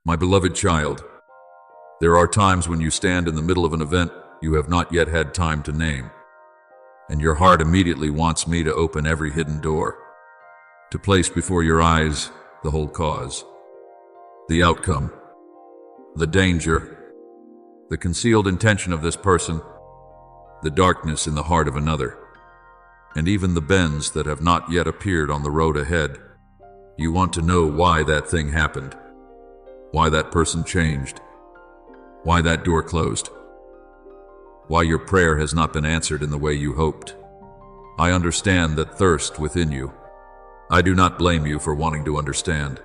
My beloved child, there are times when you stand in the middle of an event you have not yet had time to name, and your heart immediately wants me to open every hidden door, to place before your eyes the whole cause, the outcome, the danger, the concealed intention of this person, the darkness in the heart of another, and even the bends that have not yet appeared on the road ahead. You want to know why that thing happened, why that person changed, why that door closed, why your prayer has not been answered in the way you hoped. I understand that thirst within you. I do not blame you for wanting to understand.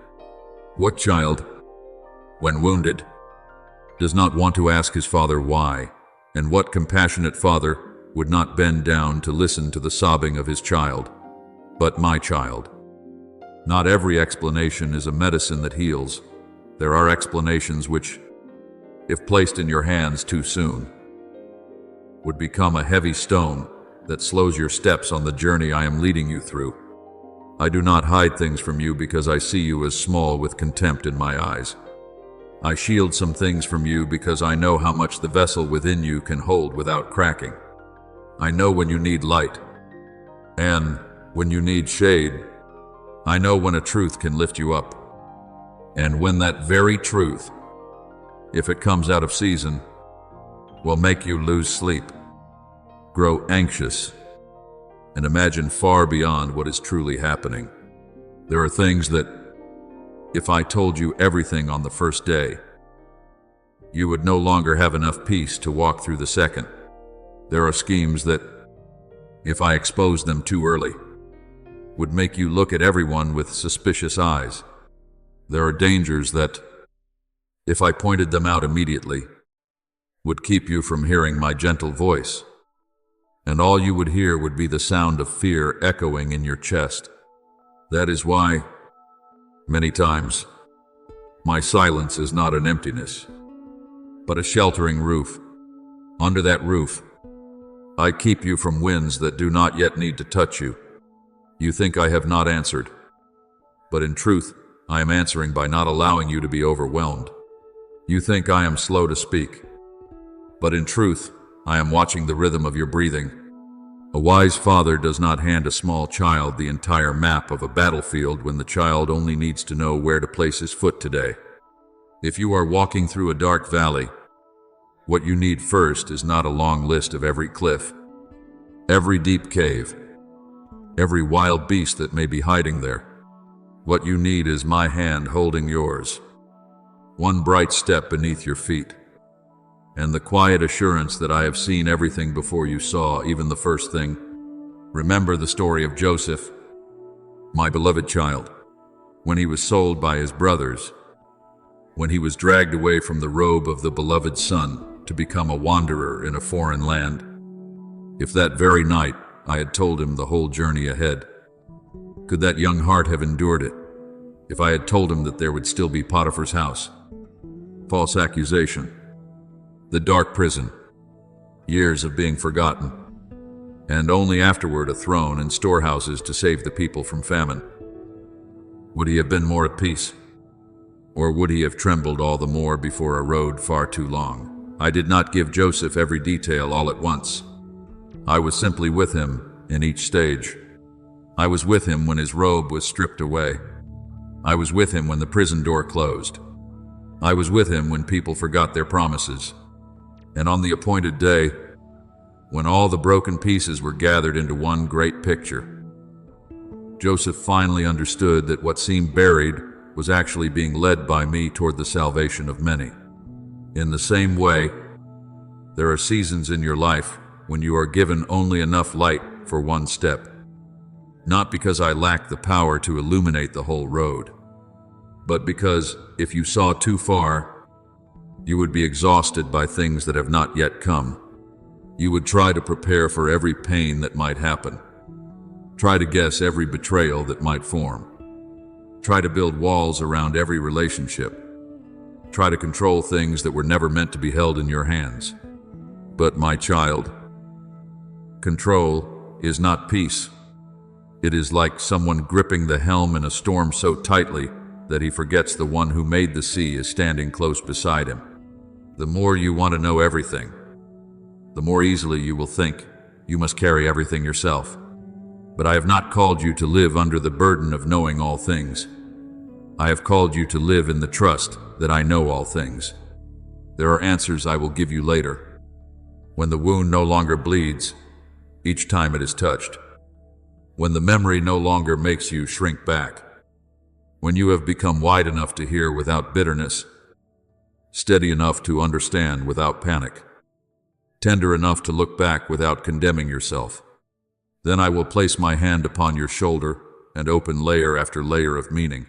What child, when wounded, does not want to ask his father why, and what compassionate father would not bend down to listen to the sobbing of his child? But my child, not every explanation is a medicine that heals. There are explanations which, if placed in your hands too soon, would become a heavy stone that slows your steps on the journey I am leading you through. I do not hide things from you because I see you as small with contempt in my eyes. I shield some things from you because I know how much the vessel within you can hold without cracking. I know when you need light, and when you need shade. I know when a truth can lift you up, and when that very truth, if it comes out of season, will make you lose sleep, grow anxious, and imagine far beyond what is truly happening. There are things that, if I told you everything on the first day, you would no longer have enough peace to walk through the second. There are schemes that, if I exposed them too early, would make you look at everyone with suspicious eyes. There are dangers that, if I pointed them out immediately, would keep you from hearing my gentle voice, and all you would hear would be the sound of fear echoing in your chest. That is why, many times, my silence is not an emptiness, but a sheltering roof. Under that roof, I keep you from winds that do not yet need to touch you. You think I have not answered, but in truth, I am answering by not allowing you to be overwhelmed. You think I am slow to speak, but in truth, I am watching the rhythm of your breathing. A wise father does not hand a small child the entire map of a battlefield when the child only needs to know where to place his foot today. If you are walking through a dark valley, what you need first is not a long list of every cliff, every deep cave, every wild beast that may be hiding there. What you need is my hand holding yours, one bright step beneath your feet, and the quiet assurance that I have seen everything before you saw even the first thing. Remember the story of Joseph, my beloved child, when he was sold by his brothers, when he was dragged away from the robe of the beloved son to become a wanderer in a foreign land. If that very night I had told him the whole journey ahead, could that young heart have endured it? If I had told him that there would still be Potiphar's house, false accusation, the dark prison, years of being forgotten, and only afterward a throne and storehouses to save the people from famine, would he have been more at peace? Or would he have trembled all the more before a road far too long? I did not give Joseph every detail all at once. I was simply with him in each stage. I was with him when his robe was stripped away. I was with him when the prison door closed. I was with him when people forgot their promises. And on the appointed day, when all the broken pieces were gathered into one great picture, Joseph finally understood that what seemed buried was actually being led by me toward the salvation of many. In the same way, there are seasons in your life when you are given only enough light for one step, not because I lack the power to illuminate the whole road, but because if you saw too far, you would be exhausted by things that have not yet come. You would try to prepare for every pain that might happen, try to guess every betrayal that might form, try to build walls around every relationship, try to control things that were never meant to be held in your hands. But my child, control is not peace. It is like someone gripping the helm in a storm so tightly that he forgets the one who made the sea is standing close beside him. The more you want to know everything, the more easily you will think you must carry everything yourself. But I have not called you to live under the burden of knowing all things. I have called you to live in the trust that I know all things. There are answers I will give you later, when the wound no longer bleeds each time it is touched, when the memory no longer makes you shrink back, when you have become wide enough to hear without bitterness, steady enough to understand without panic, tender enough to look back without condemning yourself. Then I will place my hand upon your shoulder and open layer after layer of meaning.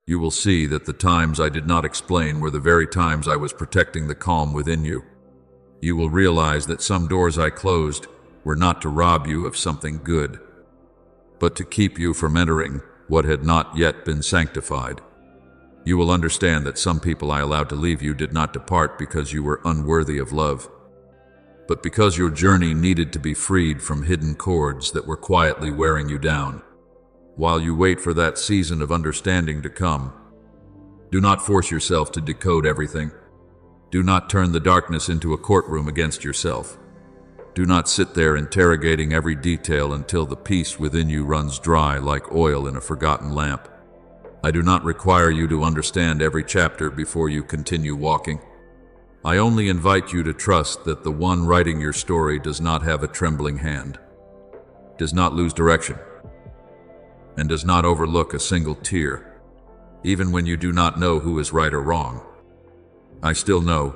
You will see that the times I did not explain were the very times I was protecting the calm within you. You will realize that some doors I closed were not to rob you of something good, but to keep you from entering what had not yet been sanctified. You will understand that some people I allowed to leave you did not depart because you were unworthy of love, but because your journey needed to be freed from hidden cords that were quietly wearing you down. While you wait for that season of understanding to come, do not force yourself to decode everything. Do not turn the darkness into a courtroom against yourself. Do not sit there interrogating every detail until the peace within you runs dry like oil in a forgotten lamp. I do not require you to understand every chapter before you continue walking. I only invite you to trust that the one writing your story does not have a trembling hand, does not lose direction, and does not overlook a single tear, even when you do not know who is right or wrong. I still know,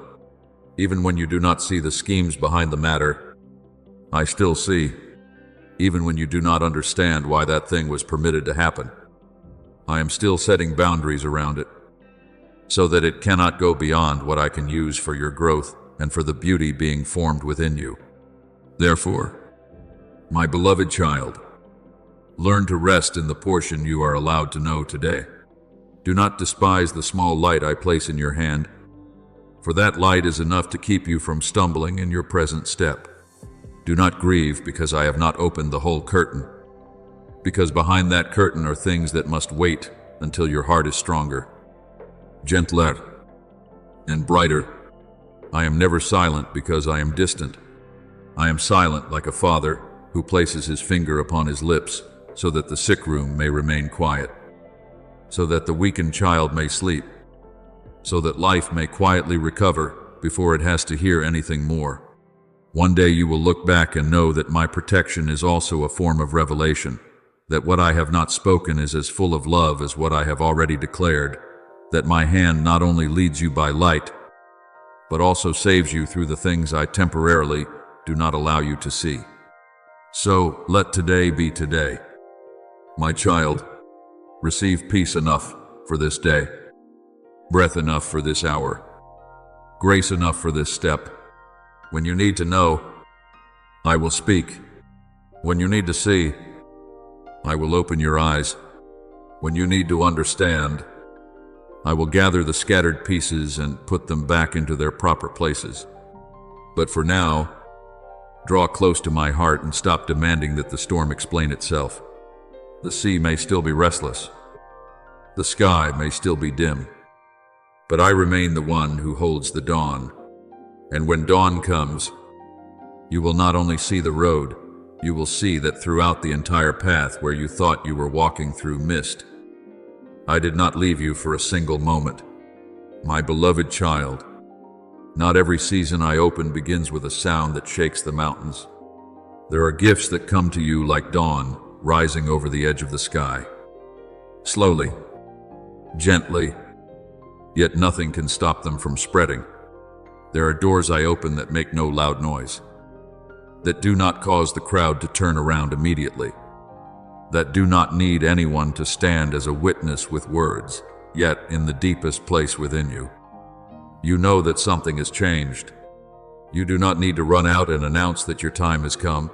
even when you do not see the schemes behind the matter. I still see, even when you do not understand why that thing was permitted to happen. I am still setting boundaries around it, so that it cannot go beyond what I can use for your growth and for the beauty being formed within you. Therefore, my beloved child, learn to rest in the portion you are allowed to know today. Do not despise the small light I place in your hand, for that light is enough to keep you from stumbling in your present step. Do not grieve because I have not opened the whole curtain, because behind that curtain are things that must wait until your heart is stronger, gentler, and brighter. I am never silent because I am distant. I am silent like a father who places his finger upon his lips so that the sick room may remain quiet, so that the weakened child may sleep, so that life may quietly recover before it has to hear anything more. One day you will look back and know that my protection is also a form of revelation, that what I have not spoken is as full of love as what I have already declared, that my hand not only leads you by light, but also saves you through the things I temporarily do not allow you to see. So let today be today. My child, receive peace enough for this day, breath enough for this hour, grace enough for this step. When you need to know, I will speak. When you need to see, I will open your eyes. When you need to understand, I will gather the scattered pieces and put them back into their proper places. But for now, draw close to my heart and stop demanding that the storm explain itself. The sea may still be restless. The sky may still be dim. But I remain the one who holds the dawn. And when dawn comes, you will not only see the road, you will see that throughout the entire path where you thought you were walking through mist, I did not leave you for a single moment. My beloved child, not every season I open begins with a sound that shakes the mountains. There are gifts that come to you like dawn, rising over the edge of the sky. Slowly, gently, yet nothing can stop them from spreading. There are doors I open that make no loud noise, that do not cause the crowd to turn around immediately, that do not need anyone to stand as a witness with words, yet in the deepest place within you, you know that something has changed. You do not need to run out and announce that your time has come,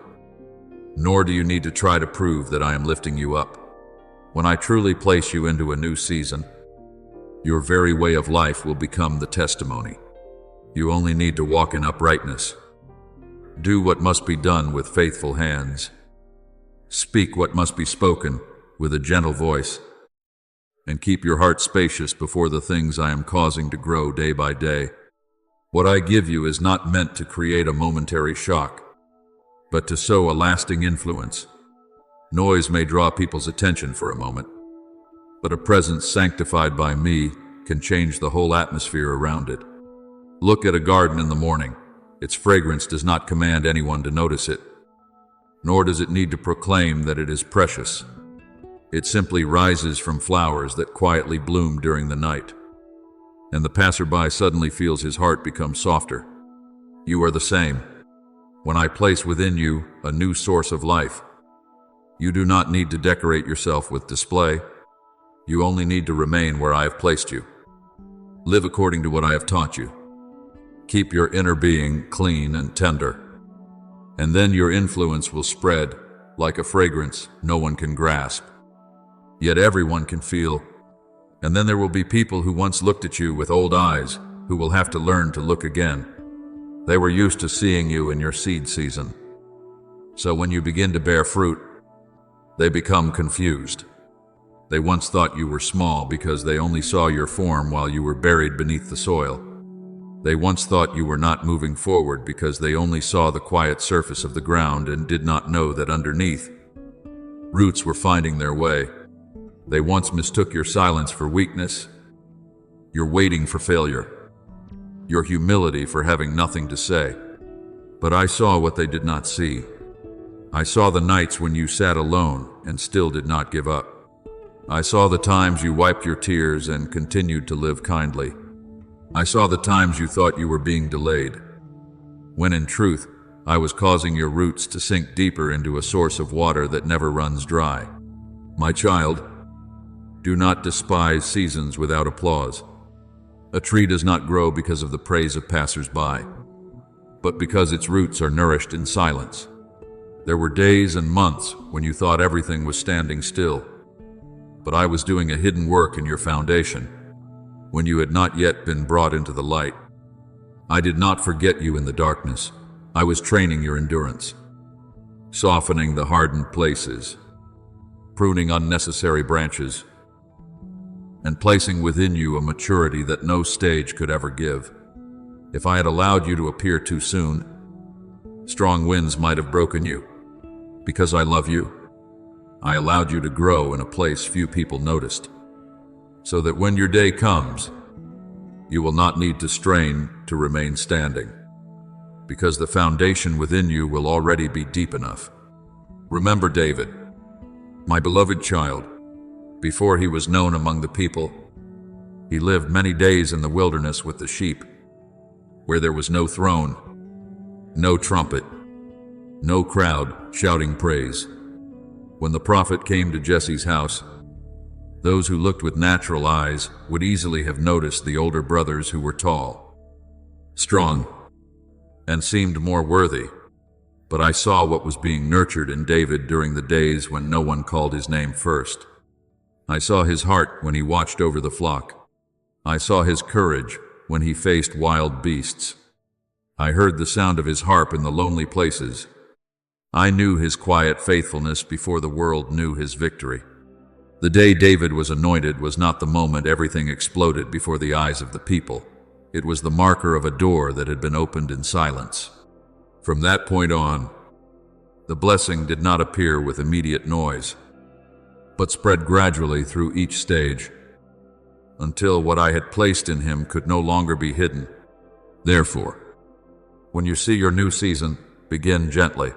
nor do you need to try to prove that I am lifting you up. When I truly place you into a new season, your very way of life will become the testimony. You only need to walk in uprightness. Do what must be done with faithful hands. Speak what must be spoken with a gentle voice. and keep your heart spacious before the things I am causing to grow day by day. What I give you is not meant to create a momentary shock, but to sow a lasting influence. Noise may draw people's attention for a moment, but a presence sanctified by me can change the whole atmosphere around it. Look at a garden in the morning. Its fragrance does not command anyone to notice it, nor does it need to proclaim that it is precious. It simply rises from flowers that quietly bloom during the night, and the passerby suddenly feels his heart become softer. You are the same. When I place within you a new source of life, you do not need to decorate yourself with display. You only need to remain where I have placed you. Live according to what I have taught you. Keep your inner being clean and tender, and then your influence will spread like a fragrance no one can grasp, yet everyone can feel. And then there will be people who once looked at you with old eyes who will have to learn to look again. They were used to seeing you in your seed season. So when you begin to bear fruit, they become confused. They once thought you were small because they only saw your form while you were buried beneath the soil. They once thought you were not moving forward because they only saw the quiet surface of the ground and did not know that underneath, roots were finding their way. They once mistook your silence for weakness, your waiting for failure, your humility for having nothing to say. But I saw what they did not see. I saw the nights when you sat alone and still did not give up. I saw the times you wiped your tears and continued to live kindly. I saw the times you thought you were being delayed, when in truth, I was causing your roots to sink deeper into a source of water that never runs dry. My child, do not despise seasons without applause. A tree does not grow because of the praise of passers-by, but because its roots are nourished in silence. There were days and months when you thought everything was standing still, but I was doing a hidden work in your foundation, when you had not yet been brought into the light. I did not forget you in the darkness. I was training your endurance, softening the hardened places, pruning unnecessary branches, and placing within you a maturity that no stage could ever give. If I had allowed you to appear too soon, strong winds might have broken you. Because I love you, I allowed you to grow in a place few people noticed, so that when your day comes, you will not need to strain to remain standing, because the foundation within you will already be deep enough. Remember David, my beloved child. Before he was known among the people, he lived many days in the wilderness with the sheep, where there was no throne, no trumpet, no crowd shouting praise. When the prophet came to Jesse's house, those who looked with natural eyes would easily have noticed the older brothers who were tall, strong, and seemed more worthy. But I saw what was being nurtured in David during the days when no one called his name first. I saw his heart when he watched over the flock. I saw his courage when he faced wild beasts. I heard the sound of his harp in the lonely places. I knew his quiet faithfulness before the world knew his victory. The day David was anointed was not the moment everything exploded before the eyes of the people. It was the marker of a door that had been opened in silence. From that point on, the blessing did not appear with immediate noise, but spread gradually through each stage, until what I had placed in him could no longer be hidden. Therefore, when you see your new season, begin gently.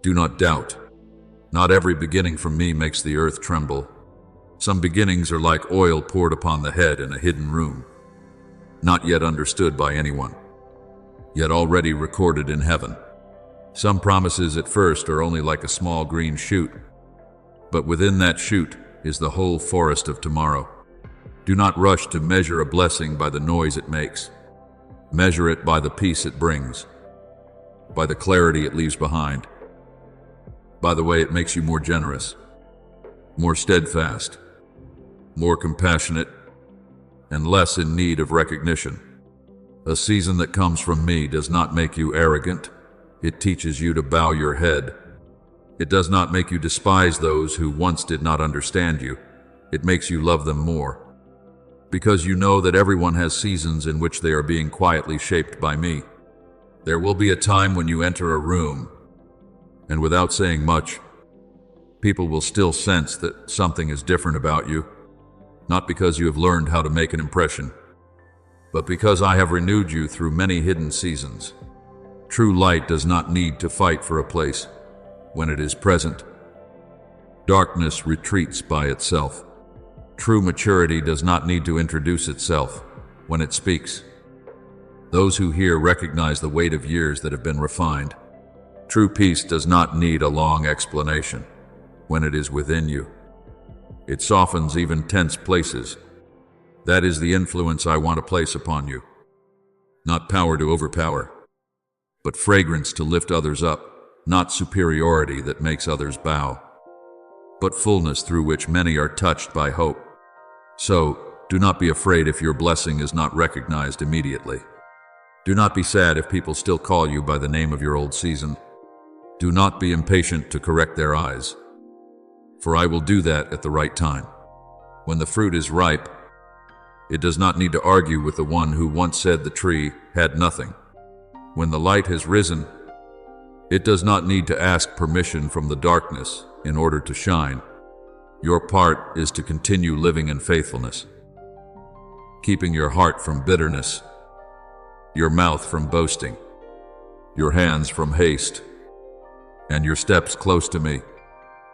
Do not doubt. Not every beginning from me makes the earth tremble. Some beginnings are like oil poured upon the head in a hidden room, not yet understood by anyone, yet already recorded in heaven. Some promises at first are only like a small green shoot, but within that shoot is the whole forest of tomorrow. Do not rush to measure a blessing by the noise it makes. Measure it by the peace it brings, by the clarity it leaves behind, by the way it makes you more generous, more steadfast, more compassionate, and less in need of recognition. A season that comes from me does not make you arrogant. It teaches you to bow your head. It does not make you despise those who once did not understand you. It makes you love them more, because you know that everyone has seasons in which they are being quietly shaped by me. There will be a time when you enter a room, and without saying much, people will still sense that something is different about you, not because you have learned how to make an impression, but because I have renewed you through many hidden seasons. True light does not need to fight for a place when it is present. Darkness retreats by itself. True maturity does not need to introduce itself when it speaks. Those who hear recognize the weight of years that have been refined. True peace does not need a long explanation when it is within you. It softens even tense places. That is the influence I want to place upon you. Not power to overpower, but fragrance to lift others up. Not superiority that makes others bow, but fullness through which many are touched by hope. So, do not be afraid if your blessing is not recognized immediately. Do not be sad if people still call you by the name of your old season. Do not be impatient to correct their eyes, for I will do that at the right time. When the fruit is ripe, it does not need to argue with the one who once said the tree had nothing. When the light has risen, it does not need to ask permission from the darkness in order to shine. Your part is to continue living in faithfulness, keeping your heart from bitterness, your mouth from boasting, your hands from haste, and your steps close to me.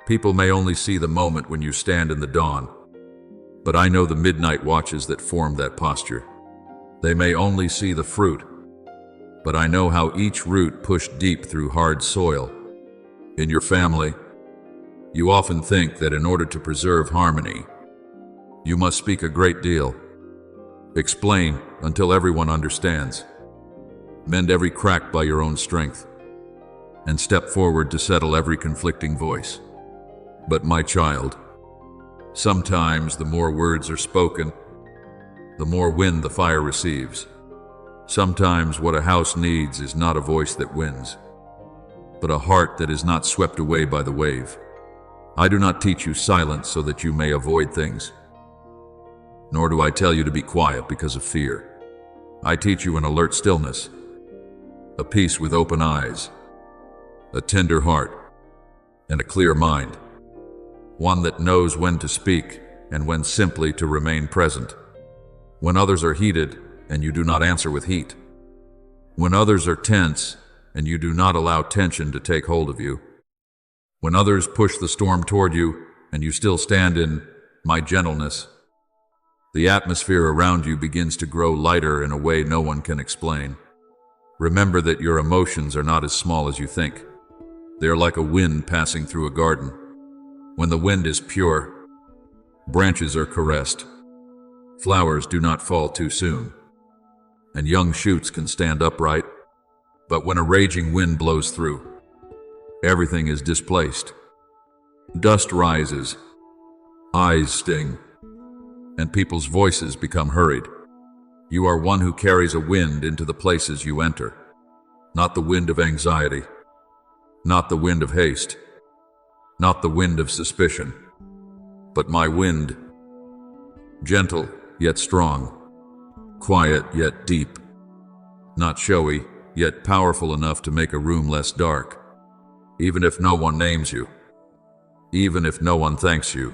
People may only see the moment when you stand in the dawn, but I know the midnight watches that form that posture. They may only see the fruit, but I know how each root pushed deep through hard soil. In your family, you often think that in order to preserve harmony, you must speak a great deal. Explain until everyone understands. Mend every crack by your own strength, and step forward to settle every conflicting voice. But my child, sometimes the more words are spoken, the more wind the fire receives. Sometimes what a house needs is not a voice that wins, but a heart that is not swept away by the wave. I do not teach you silence so that you may avoid things, nor do I tell you to be quiet because of fear. I teach you an alert stillness, a peace with open eyes, a tender heart, and a clear mind. One that knows when to speak and when simply to remain present. When others are heated and you do not answer with heat. When others are tense and you do not allow tension to take hold of you. When others push the storm toward you and you still stand in my gentleness. The atmosphere around you begins to grow lighter in a way no one can explain. Remember that your emotions are not as small as you think. They are like a wind passing through a garden. When the wind is pure, branches are caressed, flowers do not fall too soon, and young shoots can stand upright. But when a raging wind blows through, everything is displaced. Dust rises, eyes sting, and people's voices become hurried. You are one who carries a wind into the places you enter, not the wind of anxiety, not the wind of haste, not the wind of suspicion, but my wind, gentle yet strong, quiet yet deep, not showy yet powerful enough to make a room less dark, even if no one names you, even if no one thanks you,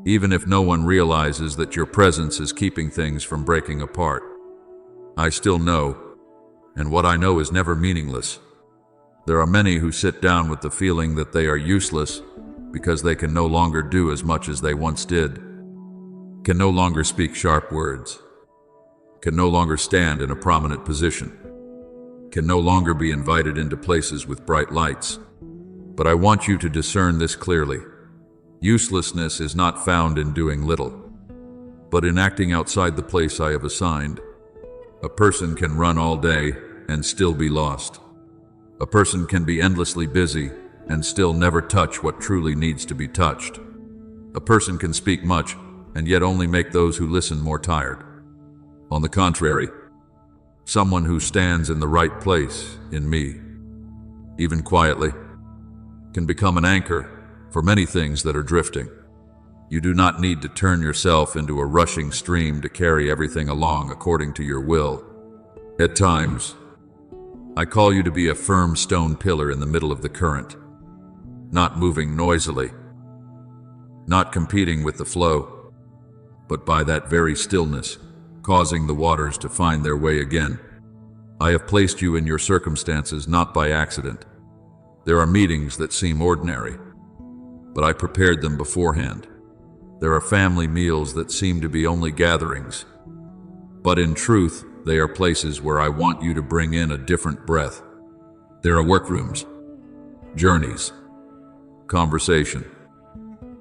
even if no one realizes that your presence is keeping things from breaking apart. I still know, and what I know is never meaningless. There are many who sit down with the feeling that they are useless because they can no longer do as much as they once did, can no longer speak sharp words, can no longer stand in a prominent position, can no longer be invited into places with bright lights. But I want you to discern this clearly. Uselessness is not found in doing little, but in acting outside the place I have assigned. A person can run all day and still be lost. A person can be endlessly busy and still never touch what truly needs to be touched. A person can speak much and yet only make those who listen more tired. On the contrary, someone who stands in the right place in me, even quietly, can become an anchor for many things that are drifting. You do not need to turn yourself into a rushing stream to carry everything along according to your will. At times, I call you to be a firm stone pillar in the middle of the current, not moving noisily, not competing with the flow, but by that very stillness, causing the waters to find their way again. I have placed you in your circumstances not by accident. There are meetings that seem ordinary, but I prepared them beforehand. There are family meals that seem to be only gatherings, but in truth, they are places where I want you to bring in a different breath. There are workrooms, journeys, conversation,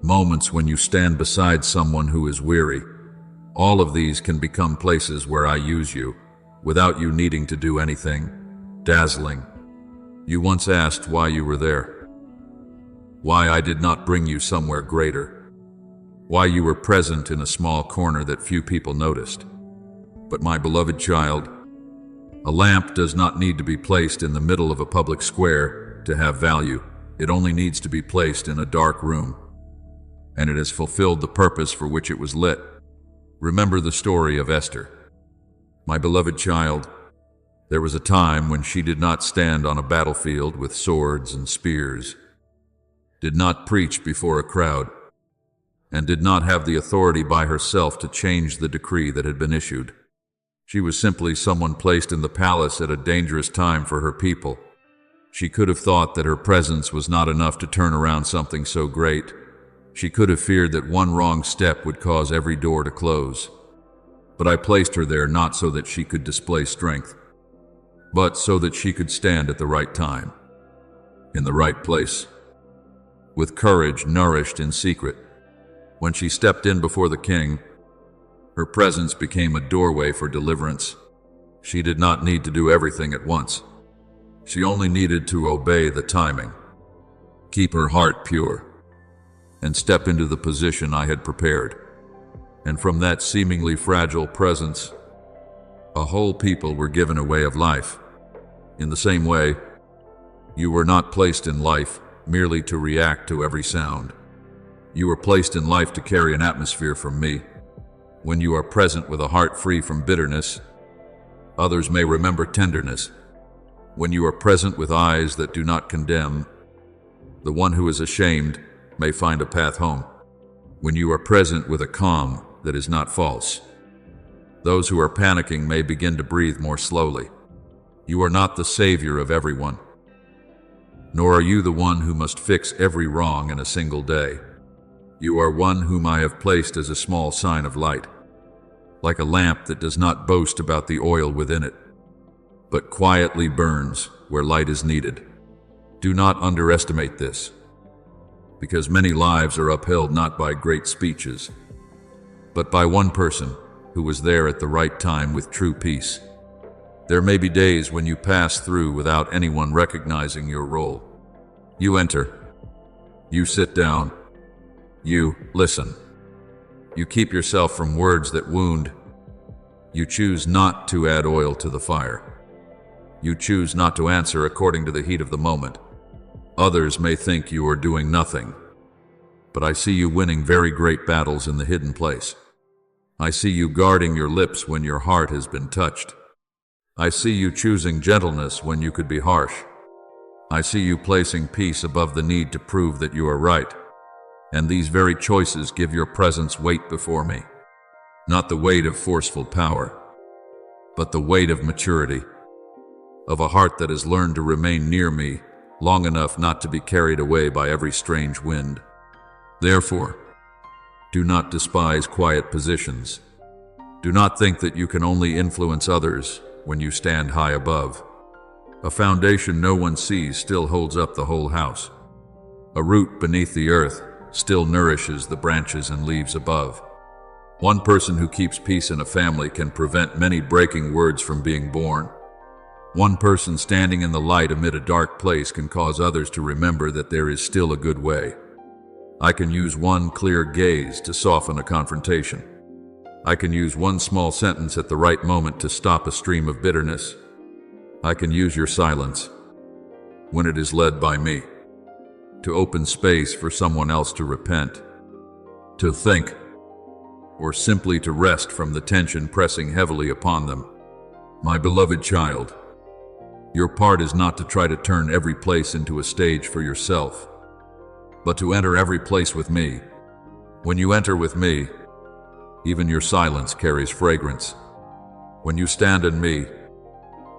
moments when you stand beside someone who is weary. All of these can become places where I use you, without you needing to do anything dazzling. You once asked why you were there, why I did not bring you somewhere greater, why you were present in a small corner that few people noticed. But my beloved child, a lamp does not need to be placed in the middle of a public square to have value. It only needs to be placed in a dark room, and it has fulfilled the purpose for which it was lit. Remember the story of Esther. My beloved child, there was a time when she did not stand on a battlefield with swords and spears, did not preach before a crowd, and did not have the authority by herself to change the decree that had been issued. She was simply someone placed in the palace at a dangerous time for her people. She could have thought that her presence was not enough to turn around something so great. She could have feared that one wrong step would cause every door to close. But I placed her there not so that she could display strength, but so that she could stand at the right time, in the right place, with courage nourished in secret. When she stepped in before the king, her presence became a doorway for deliverance. She did not need to do everything at once. She only needed to obey the timing, keep her heart pure, and step into the position I had prepared. And from that seemingly fragile presence, a whole people were given a way of life. In the same way, you were not placed in life merely to react to every sound. You were placed in life to carry an atmosphere from me. When you are present with a heart free from bitterness, others may remember tenderness. When you are present with eyes that do not condemn, the one who is ashamed may find a path home. When you are present with a calm that is not false, those who are panicking may begin to breathe more slowly. You are not the savior of everyone, nor are you the one who must fix every wrong in a single day. You are one whom I have placed as a small sign of light, like a lamp that does not boast about the oil within it, but quietly burns where light is needed. Do not underestimate this, because many lives are upheld not by great speeches, but by one person who was there at the right time with true peace. There may be days when you pass through without anyone recognizing your role. You enter, you sit down, you listen. You keep yourself from words that wound. You choose not to add oil to the fire. You choose not to answer according to the heat of the moment. Others may think you are doing nothing, but I see you winning very great battles in the hidden place. I see you guarding your lips when your heart has been touched. I see you choosing gentleness when you could be harsh. I see you placing peace above the need to prove that you are right. And these very choices give your presence weight before me. Not the weight of forceful power, but the weight of maturity, of a heart that has learned to remain near me long enough not to be carried away by every strange wind. Therefore, do not despise quiet positions. Do not think that you can only influence others when you stand high above. A foundation no one sees still holds up the whole house. A root beneath the earth still nourishes the branches and leaves above. One person who keeps peace in a family can prevent many breaking words from being born. One person standing in the light amid a dark place can cause others to remember that there is still a good way. I can use one clear gaze to soften a confrontation. I can use one small sentence at the right moment to stop a stream of bitterness. I can use your silence, when it is led by me, to open space for someone else to repent. to think, or simply to rest from the tension pressing heavily upon them. My beloved child, your part is not to try to turn every place into a stage for yourself, but to enter every place with me. When you enter with me, even your silence carries fragrance. When you stand in me,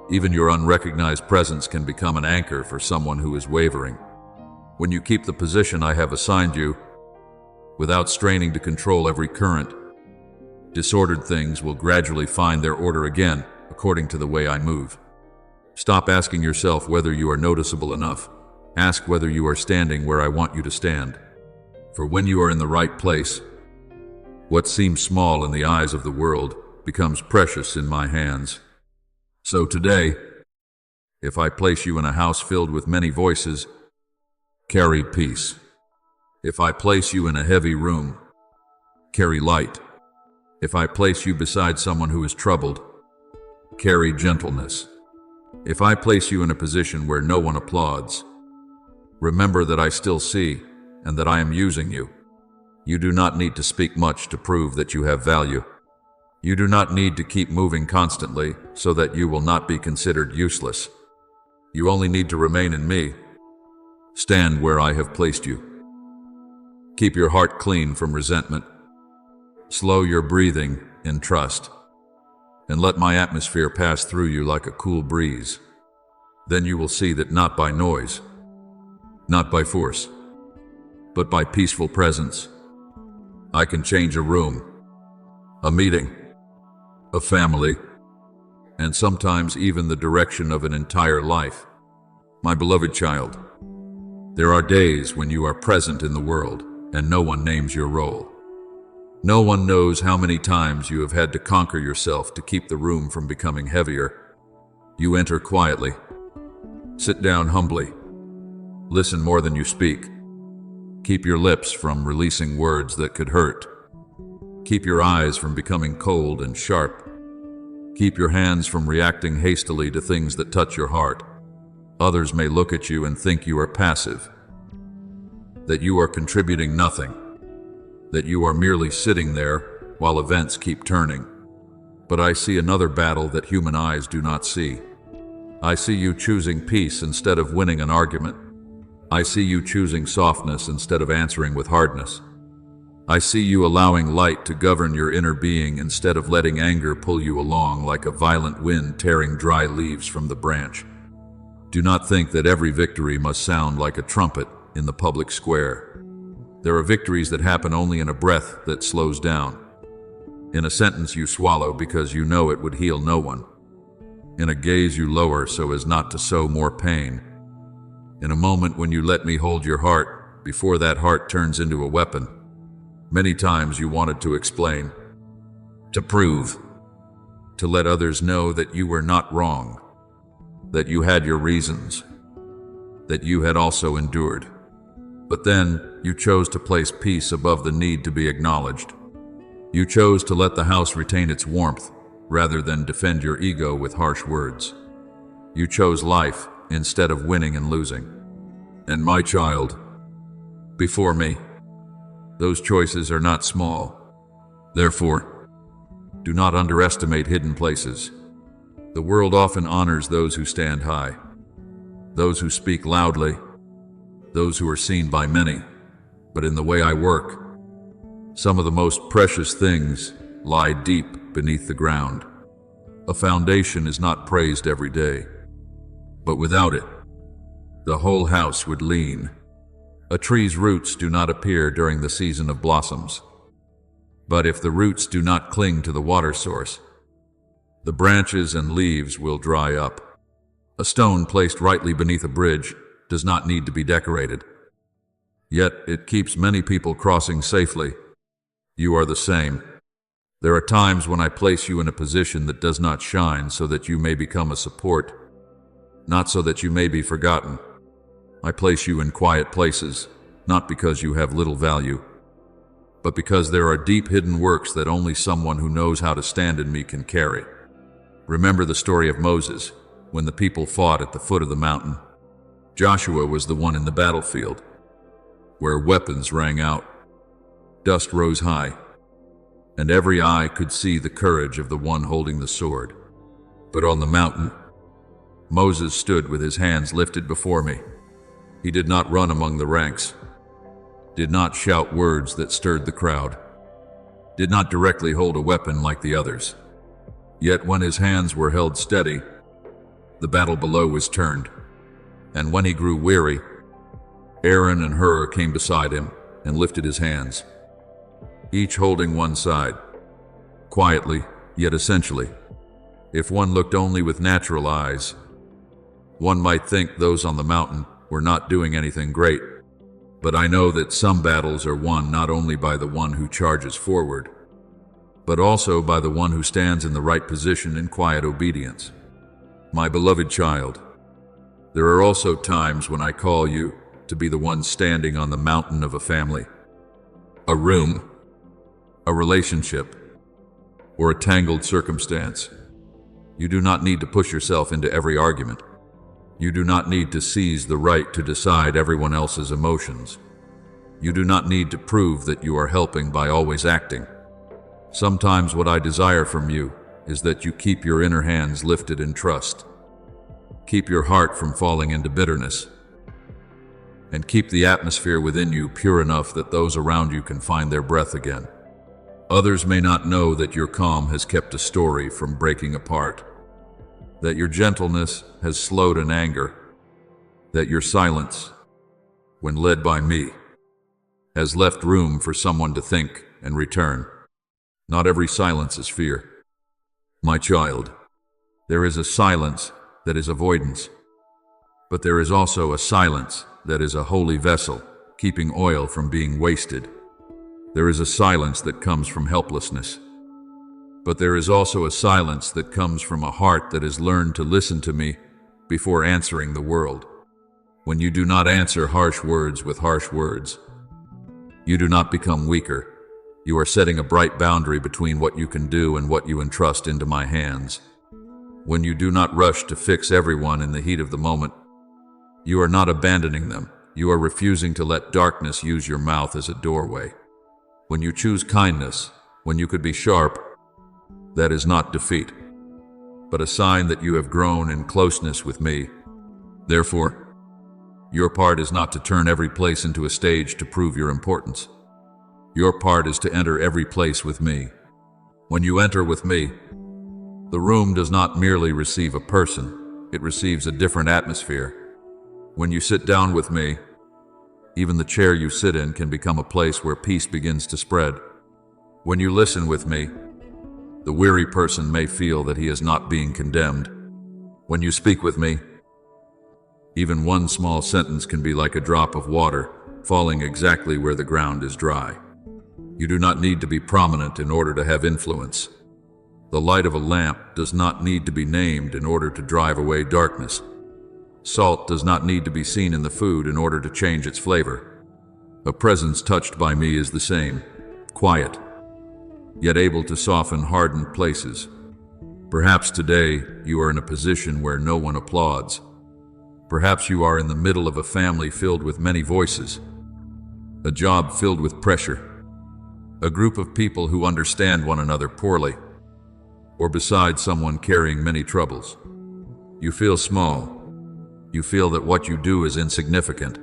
even your unrecognized presence can become an anchor for someone who is wavering. When you keep the position I have assigned you, without straining to control every current, disordered things will gradually find their order again according to the way I move. Stop asking yourself whether you are noticeable enough. Ask whether you are standing where I want you to stand. For when you are in the right place, what seems small in the eyes of the world becomes precious in my hands. So today, if I place you in a house filled with many voices, carry peace. If I place you in a heavy room, carry light. If I place you beside someone who is troubled, carry gentleness. If I place you in a position where no one applauds, remember that I still see and that I am using you. You do not need to speak much to prove that you have value. You do not need to keep moving constantly so that you will not be considered useless. You only need to remain in me. Stand where I have placed you. Keep your heart clean from resentment. Slow your breathing in trust, and let my atmosphere pass through you like a cool breeze. Then you will see that not by noise, not by force, but by peaceful presence, I can change a room, a meeting, a family, and sometimes even the direction of an entire life. My beloved child, there are days when you are present in the world and no one names your role. No one knows how many times you have had to conquer yourself to keep the room from becoming heavier. You enter quietly, sit down humbly, listen more than you speak. Keep your lips from releasing words that could hurt. Keep your eyes from becoming cold and sharp. Keep your hands from reacting hastily to things that touch your heart. Others may look at you and think you are passive, that you are contributing nothing, that you are merely sitting there while events keep turning. But I see another battle that human eyes do not see. I see you choosing peace instead of winning an argument. I see you choosing softness instead of answering with hardness. I see you allowing light to govern your inner being instead of letting anger pull you along like a violent wind tearing dry leaves from the branch. Do not think that every victory must sound like a trumpet in the public square. There are victories that happen only in a breath that slows down, in a sentence you swallow because you know it would heal no one, in a gaze you lower so as not to sow more pain, in a moment when you let me hold your heart before that heart turns into a weapon. Many times you wanted to explain, to prove, to let others know that you were not wrong, that you had your reasons, that you had also endured. But then you chose to place peace above the need to be acknowledged. You chose to let the house retain its warmth rather than defend your ego with harsh words. You chose life instead of winning and losing. And my child, before me, those choices are not small. Therefore, do not underestimate hidden places. The world often honors those who stand high, those who speak loudly, those who are seen by many. But in the way I work, some of the most precious things lie deep beneath the ground. A foundation is not praised every day, but without it, the whole house would lean. A tree's roots do not appear during the season of blossoms, but if the roots do not cling to the water source, the branches and leaves will dry up. A stone placed rightly beneath a bridge does not need to be decorated, yet it keeps many people crossing safely. You are the same. There are times when I place you in a position that does not shine so that you may become a support, not so that you may be forgotten. I place you in quiet places, not because you have little value, but because there are deep hidden works that only someone who knows how to stand in me can carry. Remember the story of Moses, when the people fought at the foot of the mountain. Joshua was the one in the battlefield, where weapons rang out, Dust rose high, and every eye could see the courage of the one holding the sword. But on the mountain, Moses stood with his hands lifted before me. He did not run among the ranks, did not shout words that stirred the crowd, did not directly hold a weapon like the others. Yet when his hands were held steady, the battle below was turned. And when he grew weary, Aaron and Hur came beside him and lifted his hands, each holding one side, quietly yet essentially. If one looked only with natural eyes, one might think those on the mountain were not doing anything great. But I know that some battles are won not only by the one who charges forward, but also by the one who stands in the right position in quiet obedience. My beloved child, there are also times when I call you to be the one standing on the mountain of a family, a room, a relationship, or a tangled circumstance. You do not need to push yourself into every argument. You do not need to seize the right to decide everyone else's emotions. You do not need to prove that you are helping by always acting. Sometimes what I desire from you is that you keep your inner hands lifted in trust. Keep your heart from falling into bitterness. And keep the atmosphere within you pure enough that those around you can find their breath again. Others may not know that your calm has kept a story from breaking apart, that your gentleness has slowed an anger, that your silence, when led by me, has left room for someone to think and return. Not every silence is fear. My child, there is a silence that is avoidance, but there is also a silence that is a holy vessel, keeping oil from being wasted. There is a silence that comes from helplessness, but there is also a silence that comes from a heart that has learned to listen to me before answering the world. When you do not answer harsh words with harsh words, you do not become weaker. You are setting a bright boundary between what you can do and what you entrust into my hands. When you do not rush to fix everyone in the heat of the moment, you are not abandoning them. You are refusing to let darkness use your mouth as a doorway. When you choose kindness, when you could be sharp, that is not defeat, but a sign that you have grown in closeness with me. Therefore, your part is not to turn every place into a stage to prove your importance. Your part is to enter every place with me. When you enter with me, the room does not merely receive a person, it receives a different atmosphere. When you sit down with me, even the chair you sit in can become a place where peace begins to spread. When you listen with me, the weary person may feel that he is not being condemned. When you speak with me, even one small sentence can be like a drop of water falling exactly where the ground is dry. You do not need to be prominent in order to have influence. The light of a lamp does not need to be named in order to drive away darkness. Salt does not need to be seen in the food in order to change its flavor. A presence touched by me is the same, quiet, yet able to soften hardened places. Perhaps today you are in a position where no one applauds. Perhaps you are in the middle of a family filled with many voices, a job filled with pressure, a group of people who understand one another poorly, or beside someone carrying many troubles. You feel small. You feel that what you do is insignificant.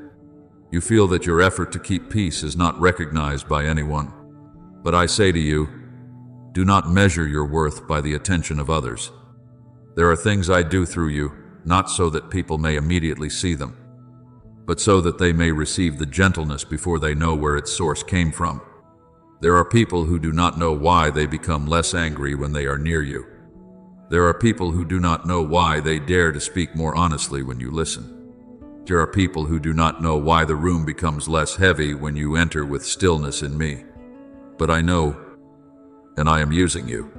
You feel that your effort to keep peace is not recognized by anyone. But I say to you, do not measure your worth by the attention of others. There are things I do through you, not so that people may immediately see them, but so that they may receive the gentleness before they know where its source came from. There are people who do not know why they become less angry when they are near you. There are people who do not know why they dare to speak more honestly when you listen. There are people who do not know why the room becomes less heavy when you enter with stillness in me. But I know, and I am using you.